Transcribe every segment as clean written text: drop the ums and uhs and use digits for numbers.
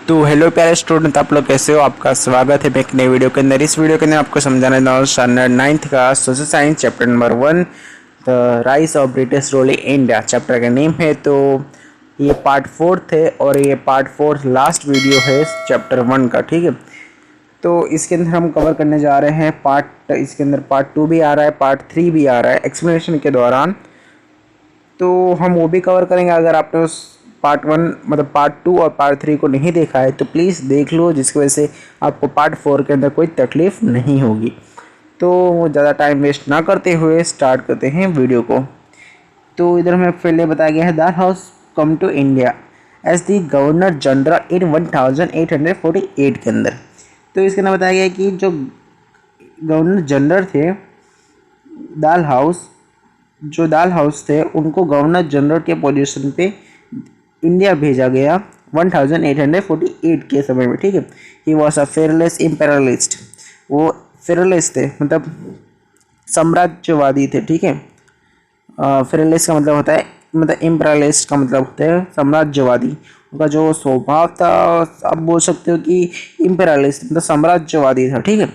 तो हेलो प्यारे स्टूडेंट, आप लोग कैसे हो। आपका स्वागत है मैं एक नई वीडियो के अंदर। इस वीडियो के अंदर आपको समझाने वाला हूँ स्टैंडर्ड 9th का social science chapter number 1 the rise of British rule in India. Chapter का नेम है। तो ये पार्ट 4 है और ये पार्ट 4 लास्ट वीडियो है चैप्टर 1 का। ठीक है, तो इसके अंदर हम कवर करने जा रहे हैं इसके अंदर पार्ट 2 भी आ रहा है, पार्ट 3 भी आ रहा है एक्सप्लेनेशन के दौरान। तो हम वो भी कवर करेंगे। अगर आपने उस पार्ट 1 मतलब पार्ट 2 और पार्ट 3 को नहीं देखा है तो प्लीज़ देख लो, जिसकी वजह से आपको पार्ट 4 के अंदर कोई तकलीफ़ नहीं होगी। तो ज़्यादा टाइम वेस्ट ना करते हुए स्टार्ट करते हैं वीडियो को। तो इधर हमें पहले बताया गया है Dalhousie come to India as the governor general in 1848 के अंदर। तो इसके अंदर बताया गया है कि जो गवर्नर जनरल थे दाल हाउस थे, उनको गवर्नर जनरल के पोजीशन पे इंडिया भेजा गया 1848 के समय में। ठीक है, he was a fearless imperialist. वो फेयरलेस थे मतलब साम्राज्यवादी थे। ठीक है, फेयरलेस का मतलब होता है मतलब इम्पेरियलिस्ट का मतलब होता है साम्राज्यवादी। उनका जो स्वभाव था आप बोल सकते हो कि इम्पेरियलिस्ट मतलब साम्राज्यवादी था। ठीक है,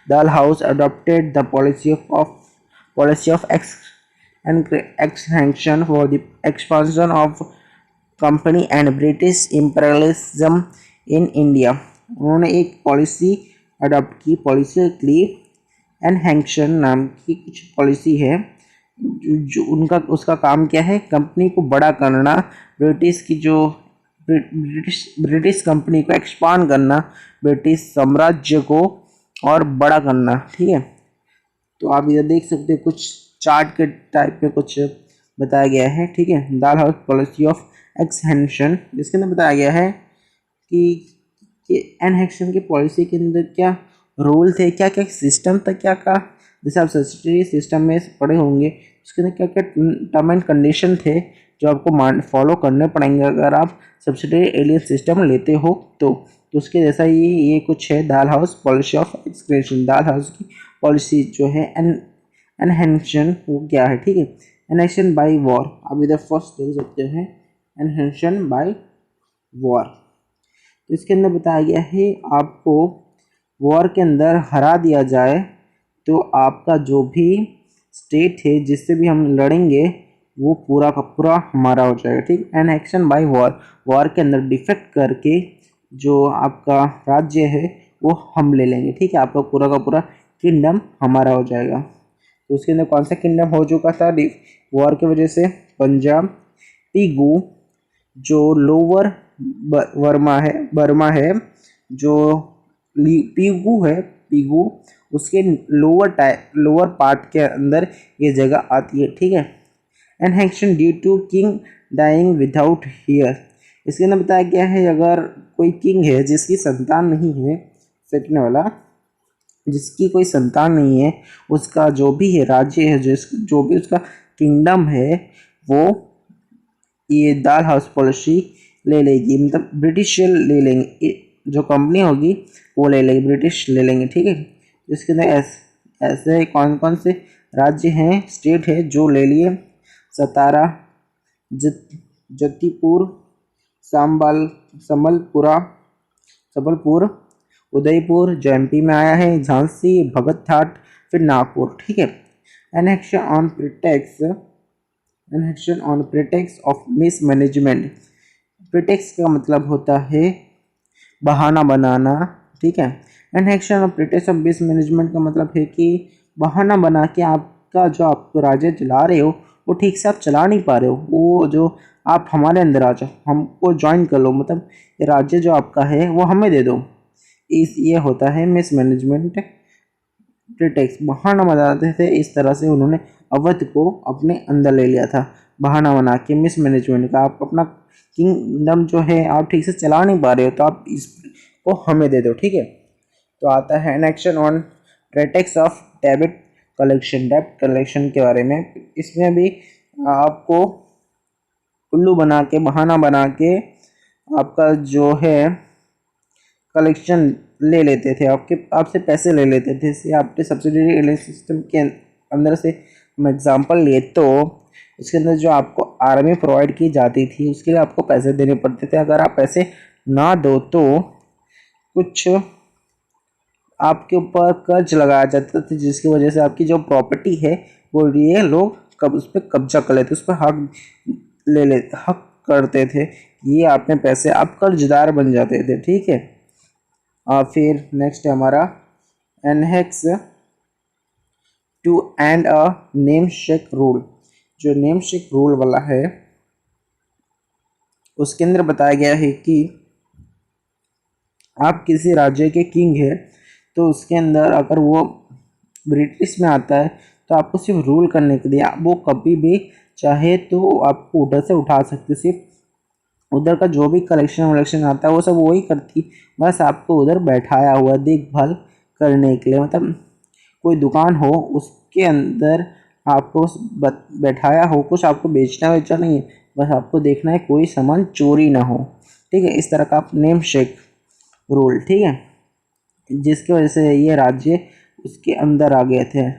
Dalhousie adopted the policy of expansion for the expansion of company and British imperialism in India. उन्होंने एक पॉलिसी अडॉप्ट की, पॉलिसी के लिए एनहेक्शन नाम की कुछ पॉलिसी है जो उनका उसका काम क्या है, कंपनी को बड़ा करना, ब्रिटिश कंपनी को एक्सपांड करना, ब्रिटिश साम्राज्य को और बड़ा करना। ठीक है, तो आप इधर देख सकते हो कुछ चार्ट के टाइप में कुछ बताया गया है। ठीक है, Dalhousie policy of expansion, जिसके अंदर बताया गया है कि एनहेक्शन की पॉलिसी के अंदर क्या रूल थे, क्या क्या सिस्टम था, क्या क्या जैसे आप सब्सिडरी सिस्टम में पढ़े होंगे उसके अंदर क्या क्या टर्म एंड कंडीशन थे जो आपको फॉलो करने पड़ेंगे अगर आप सब्सिडरी एलियन सिस्टम लेते हो। तो उसके जैसा ये कुछ है Dalhousie policy of expansion. Dalhousie की पॉलिसी जो है एनहेक्शन वो क्या है। ठीक है, एनहेक्शन बाय वॉर, आप इधर फर्स्ट देख सकते हैं एनहेक्शन बाय वॉर। तो इसके अंदर बताया गया है आपको वॉर के अंदर हरा दिया जाए तो आपका जो भी स्टेट है जिससे भी हम लड़ेंगे वो पूरा का पूरा हमारा हो जाएगा। ठीक, एनहेक्शन बाय वॉर के अंदर डिफेक्ट करके जो आपका राज्य है वो हम ले लेंगे। ठीक है, आपका पूरा का पूरा किंगडम हमारा हो जाएगा। तो उसके अंदर कौन सा किंगडम हो चुका था वॉर की वजह से? पंजाब, पीगू जो लोअर बर्मा है जो पीगू उसके लोअर पार्ट के अंदर ये जगह आती है। ठीक है, annexation due to king dying without heir, इसके अंदर बताया गया है अगर कोई किंग है जिसकी संतान नहीं है, सेकंड वाला जिसकी कोई संतान नहीं है, उसका जो भी है राज्य है, जो भी उसका किंगडम है वो ये दाल हाउस पॉलिसी ले लेगी, मतलब ब्रिटिश ले लेंगे, जो कंपनी होगी वो ले लेगी, ब्रिटिश ले लेंगे। ठीक है, इसके अंदर ऐसे कौन कौन से राज्य हैं, स्टेट है जो ले लिए? सतारा, जतीपुर, संबलपुर, उदयपुर जो एमपी में आया है, झांसी, भगत घाट, फिर नागपुर। ठीक है, annexation on pretext of mismanagement. Pretext का मतलब होता है बहाना बनाना। ठीक है, annexation of pretext of mismanagement का मतलब है कि बहाना बना के आपका जो आप राज्य चला रहे हो वो ठीक से आप चला नहीं पा रहे हो, वो जो आप हमारे अंदर आ जाओ, हमको ज्वाइन कर लो, मतलब ये राज्य जो आपका है वो हमें दे दो। ये होता है मिसमैनेजमेंट। प्रिटेक्स बहाना बनाते थे, इस तरह से उन्होंने अवध को अपने अंदर ले लिया था बहाना बना के मिसमैनेजमेंट का। आप अपना किंगडम जो है आप ठीक से चला नहीं पा रहे हो तो आप इसको हमें दे दो। ठीक है, तो आता है एनेक्शन ऑन प्रिटेक्स ऑफ डेब्ट कलेक्शन के बारे में। इसमें भी आपको उल्लू बना के बहाना बना के आपका जो है कलेक्शन ले लेते थे, आपसे पैसे ले लेते थे। इससे आपके सब्सिडरी एलियन सिस्टम के अंदर से हम एग्जांपल लिए तो उसके अंदर जो आपको आर्मी प्रोवाइड की जाती थी उसके लिए आपको पैसे देने पड़ते थे। अगर आप पैसे ना दो तो कुछ आपके ऊपर कर्ज लगाया जाता था, जिसकी वजह से आपकी जो प्रॉपर्टी है वो ये लोग कब उस पर कब्जा कर लेते, उस पर हक हक करते थे। ये आपने पैसे, आप कर्जदार बन जाते थे, ठीक है। और फिर नेक्स्ट है हमारा annex to end a namesake rule. जो नेम शेक रूल वाला है उसके अंदर बताया गया है कि आप किसी राज्य के किंग है तो उसके अंदर अगर वो ब्रिटिश में आता है तो आपको सिर्फ रूल करने के लिए वो कभी भी चाहे तो आपको उधर से उठा सकते, सिर्फ उधर का जो भी कलेक्शन वलेक्शन आता है वो सब वही करती, बस आपको उधर बैठाया हुआ देखभाल करने के लिए। मतलब कोई दुकान हो उसके अंदर आपको बैठाया हो, कुछ आपको बेचना वेचना नहीं है, बस आपको देखना है कोई सामान चोरी ना हो, ठीक है। इस तरह का आप नेम शेक रूल, ठीक है, जिसकी वजह से ये राज्य उसके अंदर आ गए थे,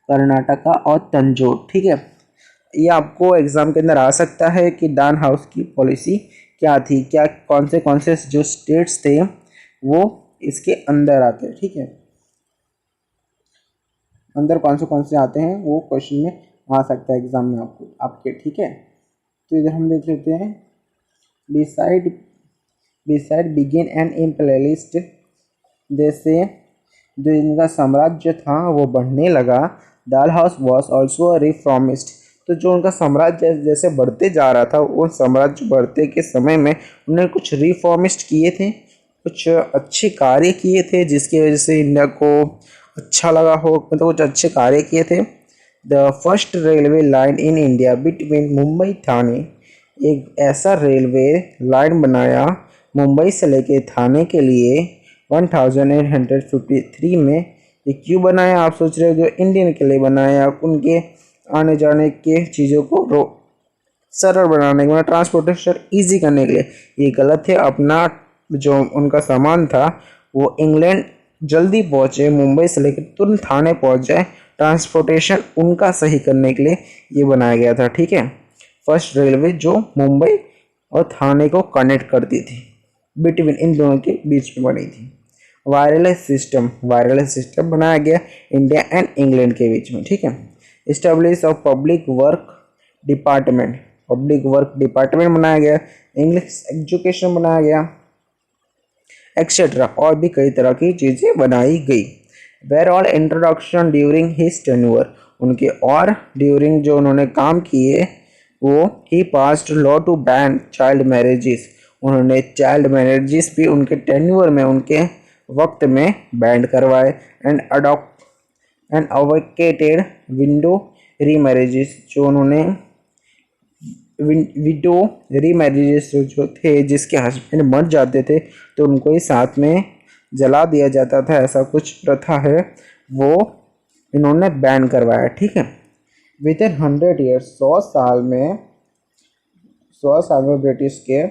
कर्नाटका और तंजौर, ठीक है। ये आपको एग्जाम के अंदर आ सकता है कि डान हाउस की पॉलिसी क्या थी, क्या कौन से जो स्टेट्स थे वो इसके अंदर आते हैं, ठीक है, अंदर कौन से आते हैं वो क्वेश्चन में आ सकता है एग्जाम में आपको आपके, ठीक है। तो इधर हम देख लेते हैं beside beside begin and imperialist, जैसे जो इनका साम्राज्य था वो बढ़ने लगा। डाल हाउस वॉज ऑल्सो रिफॉर्मिस्ट, तो जो उनका साम्राज्य जैसे बढ़ते जा रहा था, वो साम्राज्य बढ़ते के समय में उन्होंने कुछ रिफॉर्मिस्ट किए थे, कुछ अच्छे कार्य किए थे जिसकी वजह से इंडिया को अच्छा लगा हो, मतलब कुछ अच्छे कार्य किए थे। The first railway line in India between Mumbai Thane, एक ऐसा रेलवे लाइन बनाया मुंबई से लेके थाने के लिए 1853 में। ये क्यों बनाया आप सोच रहे हो, जो इंडियन के लिए बनाया, उनके आने जाने के चीज़ों को सरल बनाने के लिए, ट्रांसपोर्टेशन इजी करने के लिए। ये गलत है, अपना जो उनका सामान था वो इंग्लैंड जल्दी पहुँचे, मुंबई से लेकर तुरंत थाने पहुँच जाए, ट्रांसपोर्टेशन उनका सही करने के लिए ये बनाया गया था, ठीक है। फर्स्ट रेलवे जो मुंबई और थाने को कनेक्ट करती थी, बिटवीन इन दोनों के बीच में बनी थी। वायरलेस सिस्टम बनाया गया इंडिया एंड इंग्लैंड के बीच में, ठीक है। Establish of public work department बनाया गया, इंग्लिश एजुकेशन बनाया गया, एक्सेट्रा, और भी कई तरह की चीज़ें बनाई गई। Were all introduction during his tenure, उनके और ड्यूरिंग जो उन्होंने काम किए वो ही passed law to ban child marriages, उन्होंने चाइल्ड मैरिजेस भी उनके टेन्योर में, उनके वक्त में बैन करवाए। एंड अवोकेटेड विंडो रीमैरिजेस, जो उन्होंने विडो रीमैरिजेस जो थे, जिसके हस्बैंड मर जाते थे तो उनको ही साथ में जला दिया जाता था, ऐसा कुछ प्रथा है वो इन्होंने बैन करवाया, ठीक है। विद इन 100 ईयर्स, 100 साल में ब्रिटिश के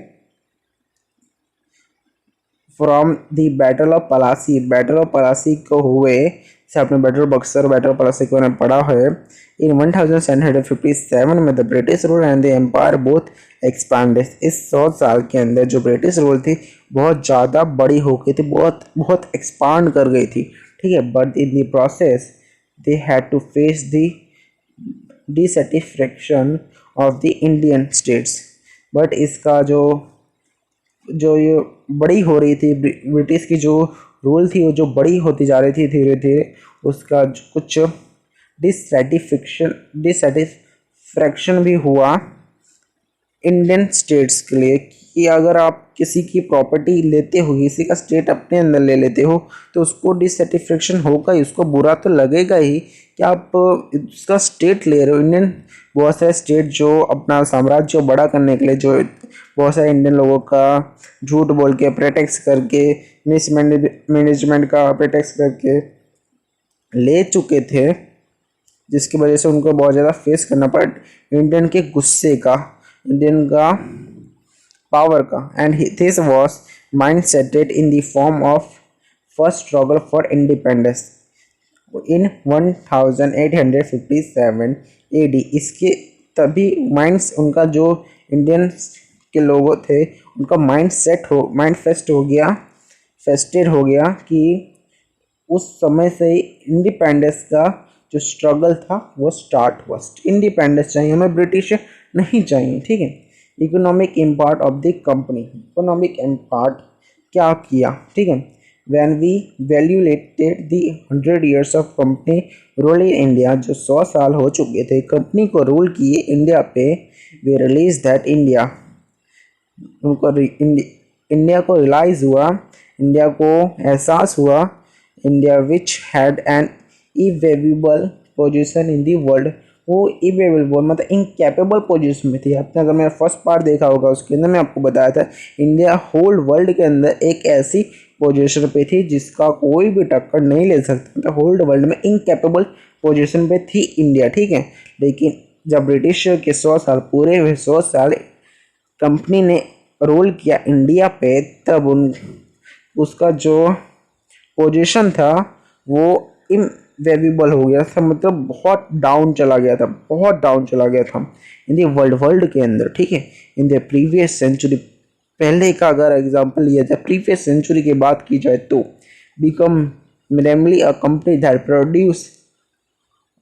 from the battle of Plassey को हुए, से आपने battle of Buxar, battle of Plassey को मैंने पढ़ा है। इन 1757 में the British rule and the empire both expanded, इस 100 साल के अंदर जो ब्रिटिश रूल थी बहुत ज़्यादा बड़ी हो गई थी, बहुत एक्सपांड कर गई थी, ठीक है। But in the process they had to face the dissatisfaction of the Indian states, but इसका जो ये बड़ी हो रही थी, ब्रिटिश की जो रूल थी वो जो बड़ी होती जा रही थी धीरे धीरे, उसका कुछ डिसैटिस्फैक्शन भी हुआ इंडियन स्टेट्स के लिए, कि अगर आप किसी की प्रॉपर्टी लेते हो, किसी का स्टेट अपने अंदर ले लेते हो तो उसको डिसैटिस्फैक्शन होगा ही, उसको बुरा तो लगेगा ही कि आप उसका स्टेट ले रहे हो। इंडियन बहुत सारे स्टेट जो अपना साम्राज्य बड़ा करने के लिए, जो बहुत सारे इंडियन लोगों का झूठ बोल के, प्रेटेक्स करके, मैनेजमेंट का प्रेटेक्स करके ले चुके थे, जिसकी वजह से उनको बहुत ज़्यादा फेस करना पड़ा इंडियन के गुस्से का, इंडियन का पावर का। And this was mind settled in the form of first struggle for independence in 1857 AD। इसके तभी माइंड्स उनका जो इंडियन के लोगों थे उनका माइंड फेस्टेड हो गया कि उस समय से ही इंडिपेंडेंस का जो स्ट्रगल था वो स्टार्ट हुआ। इंडिपेंडेंस चाहिए हमें, ब्रिटिश नहीं चाहिए, ठीक है। Economic impact of the company, economic impact क्या किया, ठीक है। When we valuated the 100 years of company rule in India, जो 100 साल हो चुके थे कंपनी को रूल किए इंडिया पे, वी रिलीज दैट इंडिया, उनको इंडिया को रियलाइज हुआ, इंडिया को एहसास हुआ, India which had an invaluable position in the world, वो इवेल्युएबल मतलब इनकैपेबल पोजीशन में थी। आपने अगर मेरा फर्स्ट पार्ट देखा होगा उसके अंदर मैं आपको बताया था इंडिया होल वर्ल्ड के अंदर एक ऐसी पोजीशन पे थी जिसका कोई भी टक्कर नहीं ले सकता, मतलब होल वर्ल्ड में इनकैपेबल पोजीशन पे थी इंडिया, ठीक है। लेकिन जब ब्रिटिश के 100 साल पूरे हुए, 100 साल कंपनी ने रूल किया इंडिया पे, तब उसका जो पोजीशन था वो इनवेल्युएबल हो गया था, मतलब बहुत डाउन चला गया था, बहुत डाउन चला गया था इन दी वर्ल्ड के अंदर, ठीक है। इन द प्रीवियस सेंचुरी, पहले का अगर एग्जांपल लिया जाए प्रीवियस सेंचुरी की बात की जाए तो become mainly a company that produce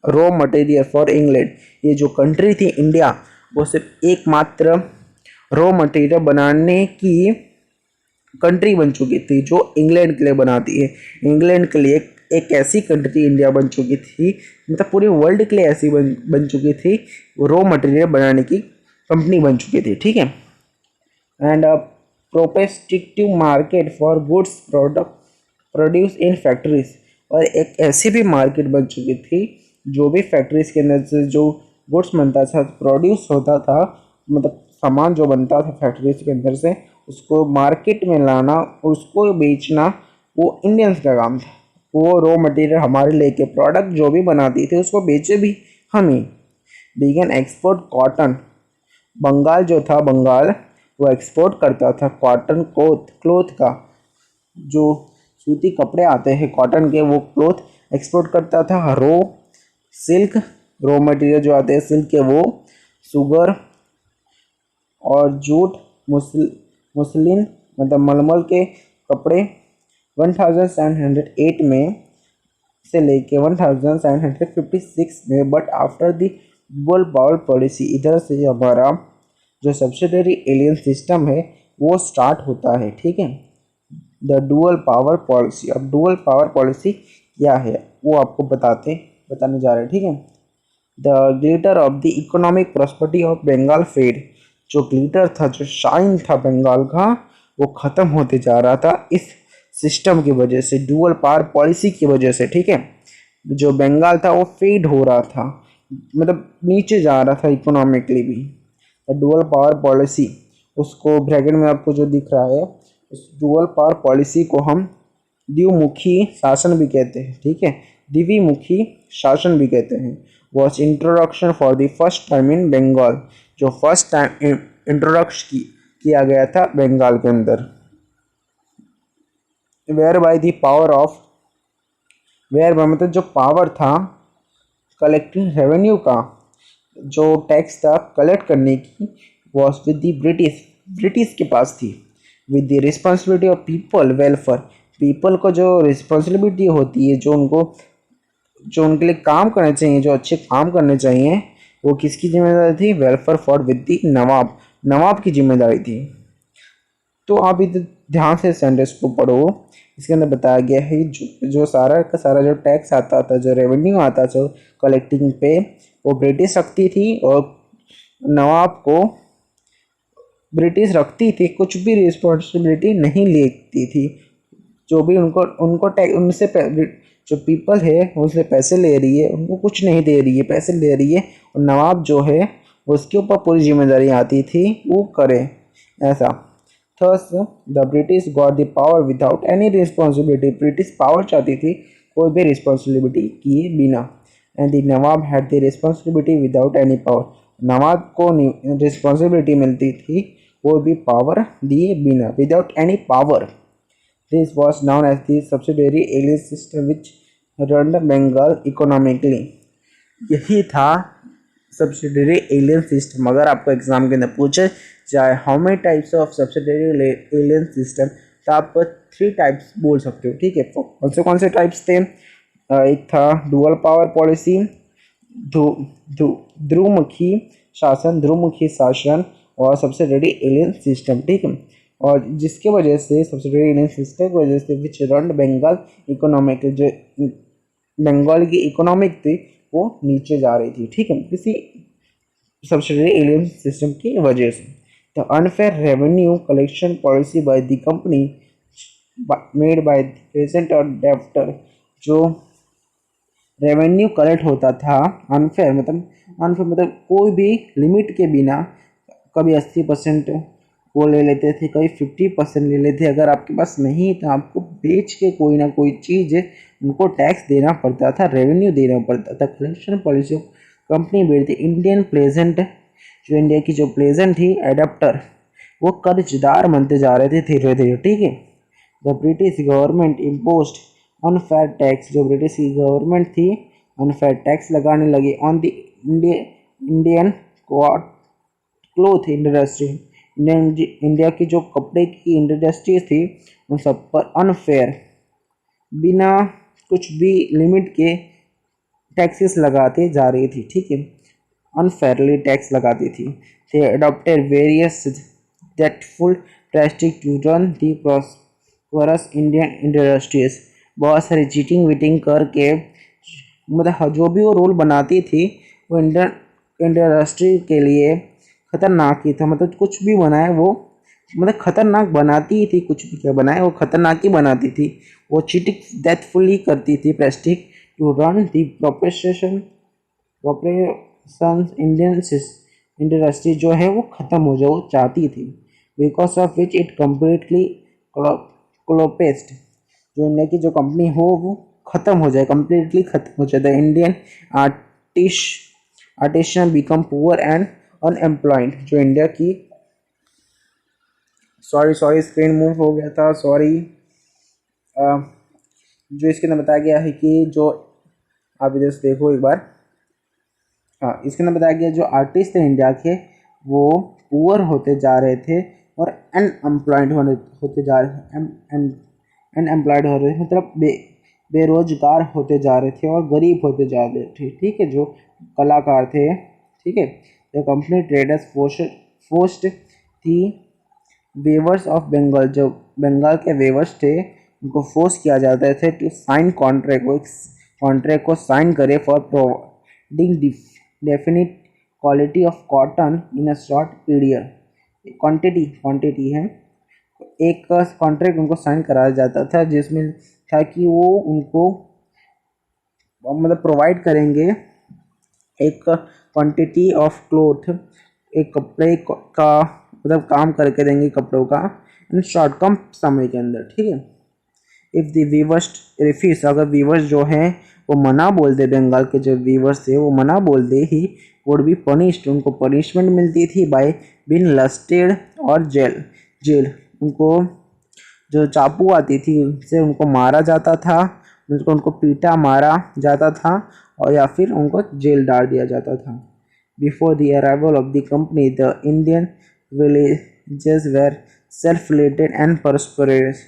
raw material for England, ये जो कंट्री थी इंडिया वो सिर्फ एकमात्र रॉ मटेरियल बनाने की कंट्री बन चुकी थी जो इंग्लैंड के लिए बनाती है। इंग्लैंड के लिए एक ऐसी कंट्री इंडिया बन चुकी थी, मतलब पूरे वर्ल्ड के लिए ऐसी बन चुकी थी, रॉ मटेरियल बनाने की कंपनी बन चुकी थी, ठीक है। And prospective market for goods product produce in factories, और एक ऐसी भी मार्केट बन चुकी थी जो भी फैक्ट्रीज के अंदर से जो गुड्स बनता था, प्रोड्यूस होता था, मतलब सामान जो बनता था फैक्ट्रीज के अंदर से उसको मार्केट में लाना और उसको बेचना वो इंडियंस का काम था। वो रॉ मटेरियल हमारे लेके प्रोडक्ट जो भी बनाती थी उसको बेचे भी हम ही। बिगन एक्सपोर्ट कॉटन, बंगाल जो था, बंगाल वो एक्सपोर्ट करता था कॉटन क्लोथ का, जो सूती कपड़े आते हैं कॉटन के, वो क्लोथ एक्सपोर्ट करता था। सिल्क, रॉ मटेरियल जो आते हैं सिल्क के, वो सुगर और जूट, मुस्लिन मतलब मलमल के कपड़े 1708 में से लेके 1756 में, but after the dual power policy, इधर से हमारा जो सब्सिडरी एलियन सिस्टम है वो स्टार्ट होता है, ठीक है। द डुअल पावर पॉलिसी, अब डुअल पावर पॉलिसी क्या है वो आपको बताने जा रहे हैं, ठीक है। The glitter of the economic prosperity of Bengal fade, जो ग्लिटर था, जो शाइन था बंगाल का, वो ख़त्म होते जा रहा था इस सिस्टम की वजह से, डुअल पावर पॉलिसी की वजह से, ठीक है। जो बंगाल था वो फेड हो रहा था, मतलब नीचे जा रहा था इकोनॉमिकली भी। डुअल पावर पॉलिसी, उसको ब्रैकेट में आपको जो दिख रहा है, उस डुअल पावर पॉलिसी को हम द्विमुखी शासन भी कहते हैं, ठीक है, द्विमुखी शासन भी कहते हैं। Was introduction for the first time in Bengal, जो फर्स्ट टाइम इंट्रोडक्शन किया गया था बंगाल के अंदर। Whereby the power of, whereby मतलब जो पावर था कलेक्टिंग रेवेन्यू का, जो टैक्स था कलेक्ट करने की, वॉज विद द ब्रिटिश के पास थी। With the responsibility of people welfare, people को जो रिस्पॉन्सिबिलिटी होती है, जो उनके लिए काम करने चाहिए, जो अच्छे काम करने चाहिए, वो किसकी जिम्मेदारी थी? वेलफेयर फॉर विद द नवाब की जिम्मेदारी थी। तो आप इधर ध्यान से सेंटेंस को पढ़ो, इसके अंदर बताया गया है जो सारा का सारा जो टैक्स आता था, जो रेवेन्यू आता था कलेक्टिंग पे, वो ब्रिटिश रखती थी, और नवाब को ब्रिटिश रखती थी, कुछ भी रिस्पॉन्सिबिलिटी नहीं लेती थी। जो भी उनको टैक्स, उनसे जो पीपल है उनसे पैसे ले रही है, उनको कुछ नहीं दे रही है, पैसे ले रही है, और नवाब जो है उसके ऊपर पूरी जिम्मेदारी आती थी वो करे ऐसा। Thus the British got the power without any responsibility, British power चाहती थी कोई भी रिस्पॉन्सिबिलिटी किए बिना। And the nawab had the responsibility without any power, नवाब को रिस्पॉन्सिबिलिटी मिलती थी कोई भी पावर दिए बिना, without any power. This was known as the subsidiary alien system which run Bengal economically. यही था सब्सिडरी एलियन सिस्टम। अगर आपको एग्जाम के अंदर पूछे जाए how many types of subsidiary alien system, तो आप 3 टाइप्स बोल सकते हो, ठीक है। कौन से टाइप्स थे? एक था डुअल पावर पॉलिसी, ध्रुवमुखी शासन और सब्सिडरी एलियन सिस्टम, ठीक है। और जिसके वजह से सब्सिडरी एलियन सिस्टम की वजह से विच रन बंगाल इकोनॉमिक, जो बंगाल की इकोनॉमिक थी वो नीचे जा रही थी, ठीक है, किसी सब्सिडरी एलियन सिस्टम की वजह से। The unfair revenue collection policy by the company made by present और डेप्टर, जो रेवेन्यू कलेक्ट होता था अनफेयर मतलब कोई भी लिमिट के बिना, कभी 80% वो ले लेते थे, कभी 50% ले लेते। अगर आपके पास नहीं तो आपको बेच के कोई ना कोई चीज़ उनको टैक्स देना पड़ता था, रेवेन्यू देना पड़ता था। कलेक्शन पॉलिसी कंपनी बेच दी इंडियन प्लेजेंट, जो इंडिया की जो प्लेजेंट थी एडाप्टर, वो कर्जदार बनते जा रहे थे धीरे धीरे, ठीक है। The British government imposed unfair tax, जो ब्रिटिश की गवर्नमेंट थी अनफेयर टैक्स लगाने लगी on the Indian cloth industry, India की जो कपड़े की इंडस्ट्री थी उन सब पर अनफेयर, बिना कुछ भी लिमिट के टैक्सेस लगाते जा रही थी, ठीक है, अनफेयरली टैक्स लगाती थी। They adopted various deceitful practice to ruin the prosperous Indian industries, बहुत सारी चीटिंग वीटिंग करके, मतलब जो भी वो रोल बनाती थी वो इंडियन इंडस्ट्री के लिए खतरनाक ही था। मतलब कुछ भी बनाए वो, मतलब खतरनाक बनाती ही थी, कुछ भी क्या बनाए वो खतरनाक ही बनाती थी। वो चीटिंग डेथफुली करती थी practice to ruin the prosperous Indian industry जो है वो ख़त्म हो जाए, वो चाहती थी। Because of which it completely collapsed, जो इंडिया की जो कंपनी हो वो ख़त्म हो जाए, कम्प्लीटली ख़त्म हो जाए। The Indian artisan become poor and unemployed, जो इंडिया की सॉरी स्क्रीन मूव हो गया था, सॉरी। जो इसके अंदर बताया गया है कि जो आप इधर से देखो एक बार, हाँ, इसके अंदर बताया गया जो आर्टिस्ट थे इंडिया के वो पुअर होते जा रहे थे और अनएम्प्लॉयड होते जा रहे, अनएम्प्लॉयड हो रहे थे, मतलब बेरोजगार होते जा रहे थे और गरीब होते जा रहे थे, ठीक है, जो कलाकार थे, ठीक है। द कंपनी ट्रेडर्स फोर्स्ड थी वेवर्स ऑफ बंगाल, जो बंगाल के वेवर्स थे उनको फोर्स किया जाता था टू साइन कॉन्ट्रैक्ट को साइन करे for providing definite quality of cotton in a short period. Quantity है, एक कॉन्ट्रैक्ट उनको साइन कराया जाता था जिसमें था कि वो उनको मतलब प्रोवाइड करेंगे एक क्वांटिटी ऑफ क्लोथ, एक कपड़े का मतलब काम करके देंगे कपड़ों का इन शॉर्ट कम समय के अंदर, ठीक है। इफ़ द वीवर्स रिफ्यूज, अगर वीवर्स जो हैं वो मना बोल दे, बंगाल के जो वीवर्स थे वो मना बोल दे ही वुड बी पनिश्ड, उनको पनिशमेंट मिलती थी बाय बीन लस्टेड और जेल उनको जो चाकू आती थी उससे उनको मारा जाता था, उनको पीटा मारा जाता था और या फिर उनको जेल डाल दिया जाता था। Before the arrival of the company the Indian villages were self related and prosperous,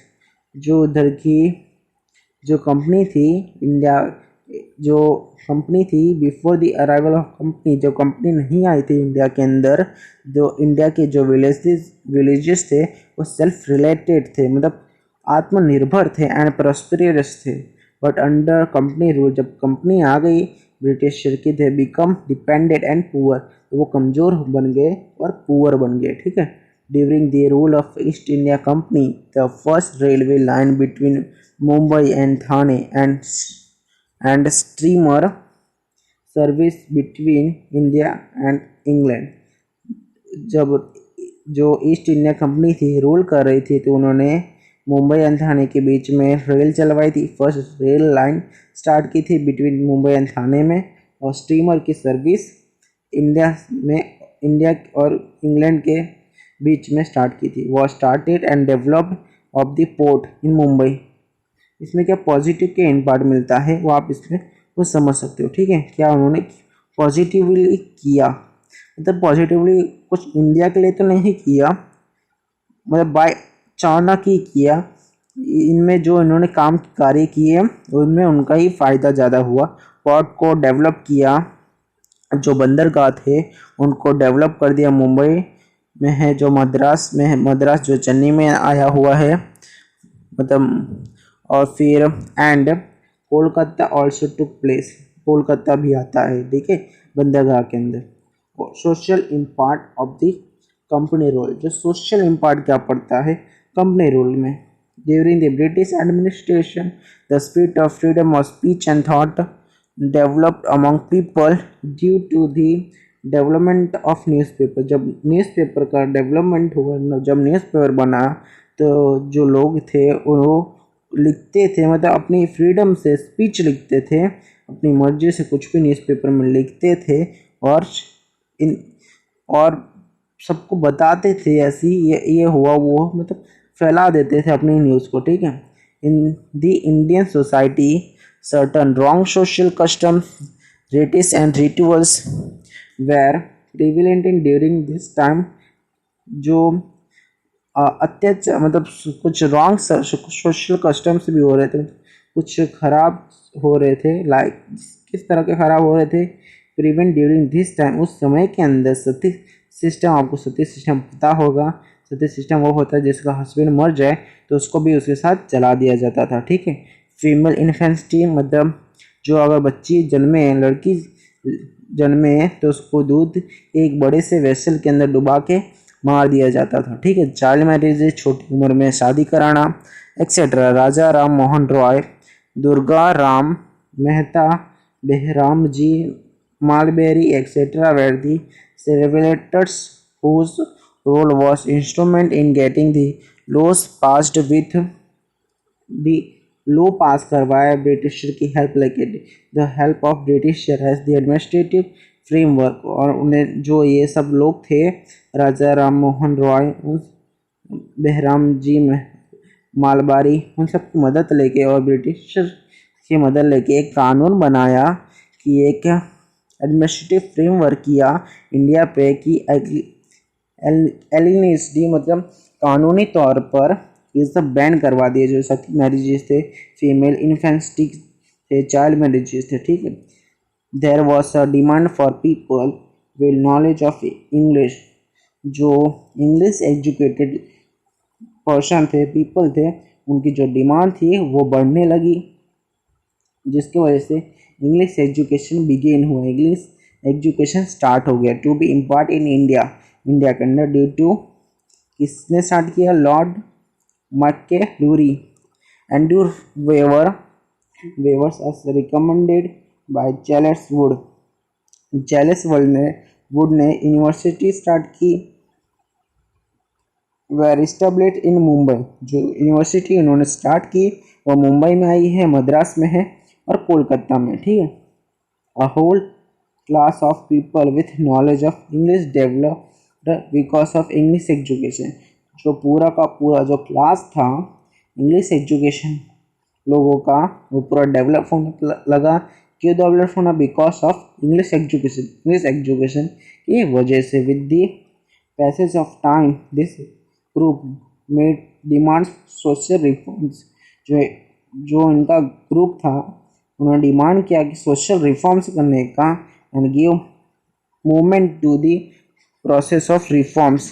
जो उधर की जो कंपनी थी इंडिया, जो कंपनी थी before the arrival of company, जो कंपनी नहीं आई थी इंडिया के अंदर, जो इंडिया के जो विलेजेस थे वो सेल्फ रिलेटेड थे, मतलब आत्मनिर्भर थे एंड प्रॉस्परस थे। बट अंडर कंपनी रूल, जब कंपनी आ गई ब्रिटिश की, थे बिकम डिपेंडेंट एंड पुअर, तो वो कमज़ोर बन गए और पुअर बन गए, ठीक है। During the rule of East India Company, the first railway line between Mumbai and Thane and steamer service between India and England, जब जो ईस्ट इंडिया कंपनी थी रूल कर रही थी तो उन्होंने मुंबई एंड थाने के बीच में रेल चलवाई थी। फर्स्ट रेल लाइन स्टार्ट की थी बिटवीन मुंबई एंड थाने में, और स्टीमर की सर्विस इंडिया और इंग्लैंड के बीच में स्टार्ट की थी। Was started and developed of the port in Mumbai. इसमें क्या पॉजिटिव के इन पार्ट मिलता है वो आप इसमें वो समझ सकते हो, ठीक है। क्या उन्होंने पॉजिटिवली किया, मतलब पॉजिटिवली कुछ इंडिया के लिए तो नहीं किया, मतलब बाय चाणक्य ही किया। इनमें जो इन्होंने काम कार्य किए उनमें उनका ही फ़ायदा ज़्यादा हुआ। पोर्ट को डेवलप किया, जो बंदरगाह थे उनको डेवलप कर दिया। मुंबई में है जो मद्रास में है, मद्रास जो चेन्नई में आया हुआ है, मतलब और फिर and Kolkata also took place, Kolkata भी आता है, ठीक है, बंदरगाह के अंदर। Social impact of the company role, जो सोशल इम्पैक्ट क्या पड़ता है कंपनी रोल में। During the British administration the spirit of freedom of speech and thought developed among people due to the development of newspaper. जब newspaper का development हुआ, जब newspaper बना, तो जो लोग थे वो लिखते थे, मतलब अपनी फ्रीडम से स्पीच लिखते थे, अपनी मर्जी से कुछ भी न्यूज़पेपर में लिखते थे और इन और सबको बताते थे ऐसी ये हुआ वो, मतलब फैला देते थे अपनी न्यूज़ को, ठीक है। In the Indian society certain wrong social customs rites and rituals were prevalent in during this time. जो अत्याचार, मतलब कुछ रॉन्ग सोशल कस्टम्स भी हो रहे थे, कुछ खराब हो रहे थे। लाइक किस तरह के खराब हो रहे थे, प्रिवेंट ड्यूरिंग दिस टाइम, उस समय के अंदर सती सिस्टम, आपको सती सिस्टम पता होगा। सती सिस्टम वो होता है जिसका हस्बैंड मर जाए तो उसको भी उसके साथ जला दिया जाता था, ठीक है। फीमेल इन्फेंसिटी, मतलब जो अगर बच्ची जन्मे, लड़की जन्मे तो उसको दूध एक बड़े से वेसल के अंदर डुबा के मार दिया जाता था, ठीक है। चाइल्ड मैरिज, छोटी उम्र में शादी कराना, etcetera. Raja Ram Mohan Roy, Durga Ram Mehta, Behram ji Malabari, etcetera were the regulators whose role was instrument in getting the laws passed with the law पास करवाया ब्रिटिशर की हेल्प लेके, the help of britisher has the administrative framework. और उन्हें जो ये सब लोग थे, राजा राम मोहन रॉय, बेहराम जी मालबारी, उन सब की मदद लेके और ब्रिटिशर की मदद लेके एक कानून बनाया कि एक एडमिनिस्ट्रेटिव फ्रेमवर्क किया इंडिया पे कि एलिनिस्डी, मतलब कानूनी तौर पर ये सब बैन करवा दिए, जो सती मैरिजेस थे, फीमेल इन्फेंसिटी थे, चाइल्ड मैरिजेस थे, ठीक है। There was a demand for people with knowledge of English, जो इंग्लिश एजुकेटेड पर्सन थे, पीपल थे, उनकी जो डिमांड थी वो बढ़ने लगी, जिसकी वजह से इंग्लिश एजुकेशन बिगेन हुआ, इंग्लिश एजुकेशन स्टार्ट हो गया to be impart in India, India के अंदर। ड्यू टू, किसने स्टार्ट किया, Lord Macaulay Andrew Weavers as recommended by Charles Wood. Charles Wood ने यूनिवर्सिटी स्टार्ट की, वेर इस्टेब्लिश इन मुंबई, जो यूनिवर्सिटी उन्होंने स्टार्ट की वो मुंबई में आई है, मद्रास में है और कोलकाता में, ठीक है। A whole class of people with knowledge of English developed because of English education. जो पूरा का पूरा जो क्लास था इंग्लिश एजुकेशन लोगों का, वो पूरा डेवलप होने लगा। क्यों डेवलप होना, because of English education, English education की वजह से। With the passage of time this group made demands social reforms, जो इनका ग्रुप था उन्होंने डिमांड किया कि सोशल रिफॉर्म्स करने का, and give movement to the process of reforms.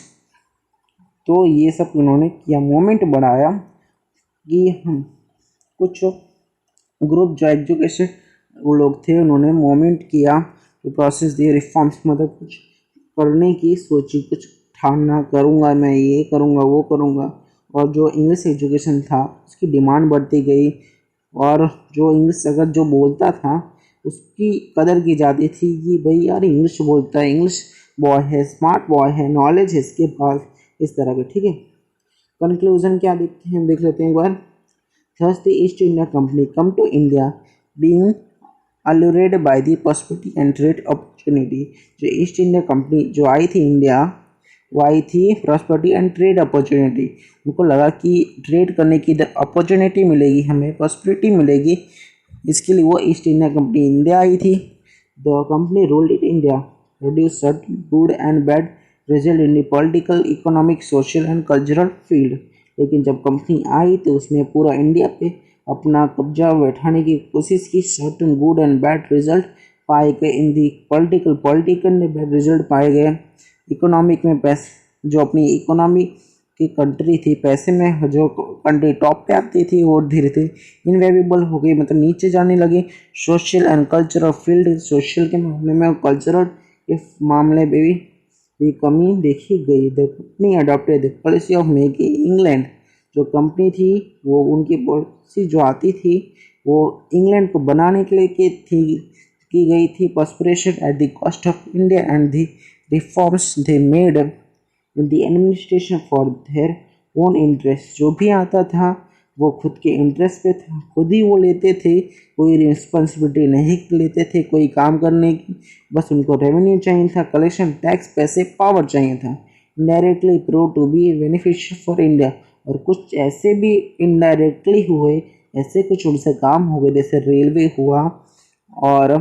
तो ये सब उन्होंने किया, मूवमेंट बढ़ाया कि हम कुछ ग्रुप जो एजुकेशन वो लोग थे उन्होंने मूवमेंट किया, तो प्रोसेस दिए रिफॉर्म्स, मतलब कुछ करने की सोची, कुछ ठानना, करूँगा मैं, ये करूँगा, वो करूँगा। और जो इंग्लिश एजुकेशन था उसकी डिमांड बढ़ती गई, और जो इंग्लिश अगर जो बोलता था उसकी कदर की जाती थी कि भाई यार इंग्लिश बोलता है, इंग्लिश बॉय है, स्मार्ट बॉय है, नॉलेज है इसके पास, इस तरह के, ठीक है। कंक्लूजन क्या देखते हैं, देख लेते हैं एक बार। Thus the East India Company come to India being allured by the prosperity and trade opportunity। जो ईस्ट इंडिया कंपनी जो आई थी इंडिया, वो आई थी प्रॉस्पेरिटी एंड ट्रेड अपॉर्चुनिटी। उनको लगा कि ट्रेड करने की इधर अपॉर्चुनिटी मिलेगी, हमें प्रॉस्पेरिटी मिलेगी, इसके लिए वो ईस्ट इंडिया कंपनी इंडिया आई थी। The company ruled in India produce certain good and bad result in the political, economic, social and cultural field. लेकिन जब कंपनी आई तो उसने पूरा इंडिया पे अपना कब्जा बैठाने की कोशिश की। Certain good and bad result पाए गए इन दी पॉलिटिकल में बैड रिजल्ट पाए गए। इकोनॉमिक में पैसे, जो अपनी इकोनॉमी की कंट्री थी, पैसे में जो कंट्री टॉप पे आती थी वो धीरे धीरे इनवेविबल हो गई, मतलब नीचे जाने लगी। Social and cultural field, social के मामले में, कल्चरल के मामले में भी कमी देखी गई। The company adopted the policy of making England. जो कंपनी थी वो, उनकी पॉलिसी जो आती थी वो इंग्लैंड को बनाने के लिए की गई थी। Perspiration at the cost of India and the reforms they made in the administration for their own interest. जो भी आता था वो खुद के इंटरेस्ट पे था, खुद ही वो लेते थे, कोई रिस्पॉन्सिबिलिटी नहीं लेते थे कोई काम करने की। बस उनको रेवेन्यू चाहिए था, कलेक्शन, टैक्स, पैसे, पावर चाहिए था। Indirectly prove to be beneficial for India. और कुछ ऐसे भी इनडायरेक्टली हुए, ऐसे कुछ उनसे काम हो गए, जैसे रेलवे हुआ और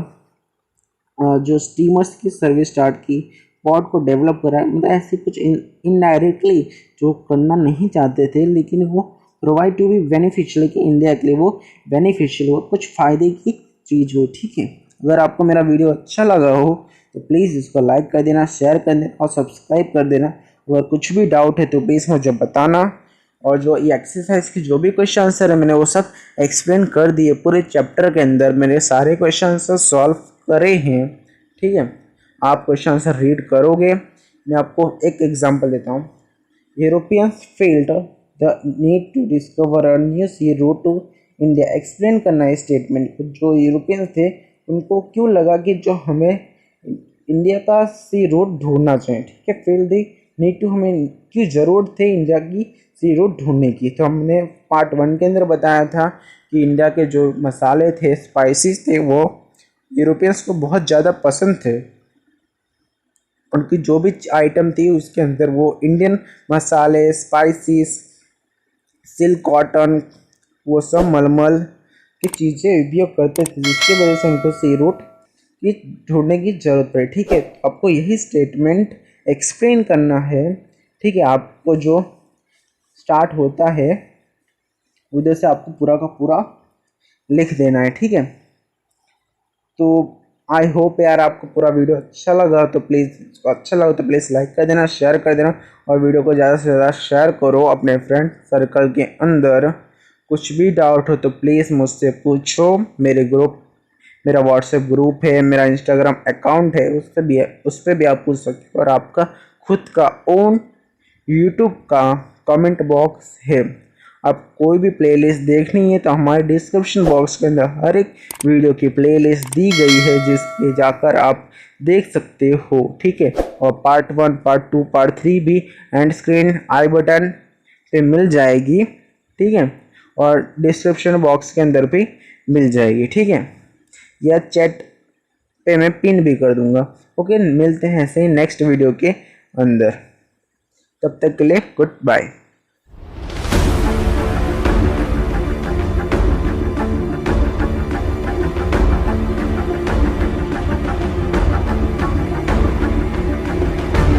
जो स्टीमर्स की सर्विस स्टार्ट की, पोर्ट को डेवलप करा, मतलब ऐसे कुछ इनडायरेक्टली जो करना नहीं चाहते थे लेकिन वो प्रोवाइड टू बी बेनिफिशियल, कि इंडिया के लिए वो बेनिफिशियल हो, कुछ फ़ायदे की चीज़ हो। ठीक है, अगर आपको मेरा वीडियो अच्छा लगा हो तो प्लीज़ इसको लाइक कर देना, शेयर कर देना और सब्सक्राइब कर देना। अगर कुछ भी डाउट है तो प्लीज़ मुझे बताना। और जो ये एक्सरसाइज की जो भी क्वेश्चन आंसर है मैंने वो सब एक्सप्लेन कर दिए, पूरे चैप्टर के अंदर मैंने सारे क्वेश्चन आंसर सॉल्व करे हैं। ठीक है, आप क्वेश्चन आंसर रीड करोगे। मैं आपको एक एग्जांपल देता हूँ। Europeans felt the need to discover a new sea route to India. Explain करना है स्टेटमेंट। जो यूरोपियंस थे उनको क्यों लगा कि जो हमें इंडिया का सी रूट ढूंढना चाहिए। ठीक है, फेल द नीड टू, हमें क्यों ज़रूरत थे इंडिया की सी रूट ढूंढने की। तो हमने पार्ट 1 के अंदर बताया था कि इंडिया के जो मसाले थे, स्पाइसेस थे, वो यूरोपियंस को बहुत ज़्यादा पसंद थे। उनकी जो भी आइटम थी उसके अंदर वो इंडियन मसाले, स्पाइसेस, सिल्क, कॉटन, वो सब मलमल की चीज़ें उपयोग करते थे, जिसकी वजह से उनको सी रूट की ढूंढने की ज़रूरत पड़ी। ठीक है, आपको यही स्टेटमेंट एक्सप्लेन करना है। ठीक है, आपको जो स्टार्ट होता है उधर से आपको पूरा का पूरा लिख देना है। ठीक है, तो आई होप यार आपको पूरा वीडियो अच्छा लगा तो प्लीज़ लाइक कर देना, शेयर कर देना और वीडियो को ज़्यादा से ज़्यादा शेयर करो अपने फ्रेंड सर्कल के अंदर। कुछ भी डाउट हो तो प्लीज़ मुझसे पूछो। मेरा व्हाट्सएप ग्रुप है, मेरा इंस्टाग्राम अकाउंट है, उस पर भी आप पूछ सकते हो। और आपका खुद का ओन यूट्यूब का कमेंट बॉक्स है। आप कोई भी प्लेलिस्ट देखनी है तो हमारे डिस्क्रिप्शन बॉक्स के अंदर हर एक वीडियो की प्लेलिस्ट दी गई है, जिस पे जाकर आप देख सकते हो। ठीक है, और पार्ट 1, पार्ट 2, पार्ट 3 भी एंड स्क्रीन आई बटन पे मिल जाएगी। ठीक है, और डिस्क्रिप्शन बॉक्स के अंदर भी मिल जाएगी। ठीक है, या चैट पे मैं पिन भी कर दूंगा। ओके, मिलते हैं ऐसे ही नेक्स्ट वीडियो के अंदर। तब तक के लिए गुड बाय।